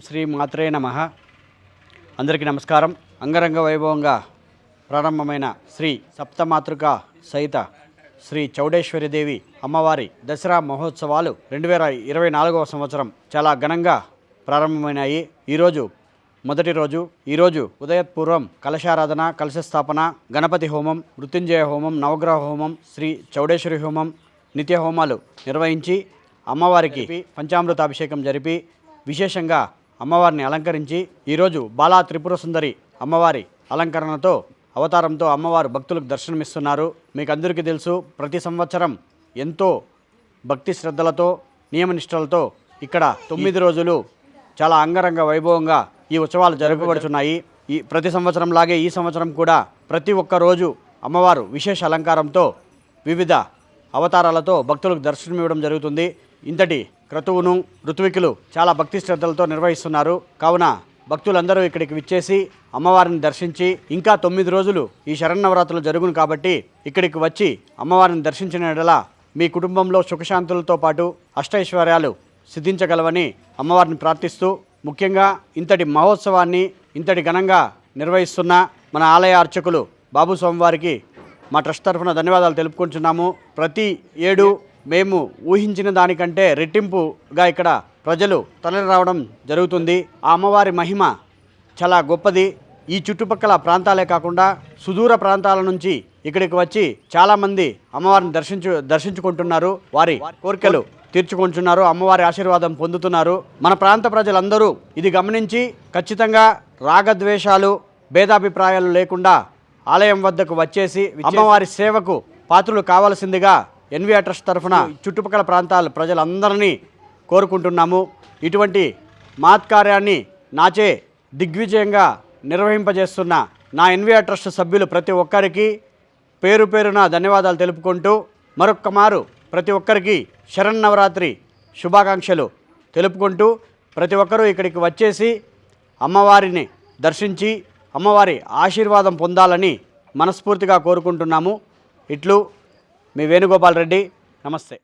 శ్రీ మాత్రే నమః. అందరికీ నమస్కారం. అంగరంగ వైభవంగా ప్రారంభమైన శ్రీ సప్తమాతృక సహిత శ్రీ చౌడేశ్వరిదేవి అమ్మవారి దసరా మహోత్సవాలు 2024వ సంవత్సరం చాలా ఘనంగా ప్రారంభమైనాయి. ఈరోజు మొదటి రోజు. ఈరోజు ఉదయపూర్వం కలశారాధన, కలశస్థాపన, గణపతి హోమం, మృత్యుంజయ హోమం, నవగ్రహ హోమం, శ్రీ చౌడేశ్వరి హోమం, నిత్య హోమాలు నిర్వహించి అమ్మవారికి పంచామృతాభిషేకం జరిపి విశేషంగా అమ్మవారిని అలంకరించి ఈరోజు బాలా త్రిపుర సుందరి అమ్మవారి అలంకరణతో అవతారంతో అమ్మవారు భక్తులకు దర్శనమిస్తున్నారు. మీకు అందరికీ తెలుసు, ప్రతి సంవత్సరం ఎంతో భక్తి శ్రద్ధలతో నియమనిష్టలతో ఇక్కడ 9 రోజులు చాలా అంగరంగ వైభవంగా ఈ ఉత్సవాలు జరపబడుతున్నాయి. ఈ ప్రతి సంవత్సరం లాగే ఈ సంవత్సరం కూడా ప్రతి ఒక్క రోజు అమ్మవారు విశేష అలంకారంతో వివిధ అవతారాలతో భక్తులకు దర్శనమివ్వడం జరుగుతుంది. ఇంతటి క్రతువును ఋత్వికులు చాలా భక్తి శ్రద్ధలతో నిర్వహిస్తున్నారు. కావున భక్తులందరూ ఇక్కడికి విచ్చేసి అమ్మవారిని దర్శించి ఇంకా 9 రోజులు ఈ శరన్నవరాత్రులు జరుగును కాబట్టి ఇక్కడికి వచ్చి అమ్మవారిని దర్శించిన యెడల మీ కుటుంబంలో సుఖశాంతులతో పాటు అష్టైశ్వర్యాలు సిద్ధించగలవని అమ్మవారిని ప్రార్థిస్తూ, ముఖ్యంగా ఇంతటి మహోత్సవాన్ని ఇంతటి ఘనంగా నిర్వహిస్తున్న మన ఆలయ అర్చకులు బాబు స్వామివారికి మా ట్రస్ట్ తరఫున ధన్యవాదాలు తెలుపుకుంటున్నాము. ప్రతి ఏడు మేము ఊహించిన దానికంటే రెట్టింపుగా ఇక్కడ ప్రజలు తరలి రావడం జరుగుతుంది. ఆ అమ్మవారి మహిమ చాలా గొప్పది. ఈ చుట్టుపక్కల ప్రాంతాలే కాకుండా సుదూర ప్రాంతాల నుంచి ఇక్కడికి వచ్చి చాలామంది అమ్మవారిని దర్శించుకుంటున్నారు. వారి కోరికలు తీర్చుకుంటున్నారు, అమ్మవారి ఆశీర్వాదం పొందుతున్నారు. మన ప్రాంత ప్రజలందరూ ఇది గమనించి ఖచ్చితంగా రాగద్వేషాలు, భేదాభిప్రాయాలు లేకుండా ఆలయం వద్దకు వచ్చేసి అమ్మవారి సేవకు పాత్రలు కావాల్సిందిగా ఎన్వీఆర్ ట్రస్ట్ తరఫున చుట్టుపక్కల ప్రాంతాల ప్రజలందరినీ కోరుకుంటున్నాము. ఇటువంటి మహత్కార్యాన్ని నాచే దిగ్విజయంగా నిర్వహింపజేస్తున్న నా ఎన్వీఆర్ ట్రస్ట్ సభ్యులు ప్రతి ఒక్కరికి పేరు పేరున ధన్యవాదాలు తెలుపుకుంటూ మరొక్క మారు ప్రతి ఒక్కరికి శరన్నవరాత్రి శుభాకాంక్షలు తెలుపుకుంటూ ప్రతి ఒక్కరూ ఇక్కడికి వచ్చేసి అమ్మవారిని దర్శించి అమ్మవారి ఆశీర్వాదం పొందాలని మనస్ఫూర్తిగా కోరుకుంటున్నాము. ఇట్లు మీ వేణుగోపాల్ రెడ్డి. నమస్తే.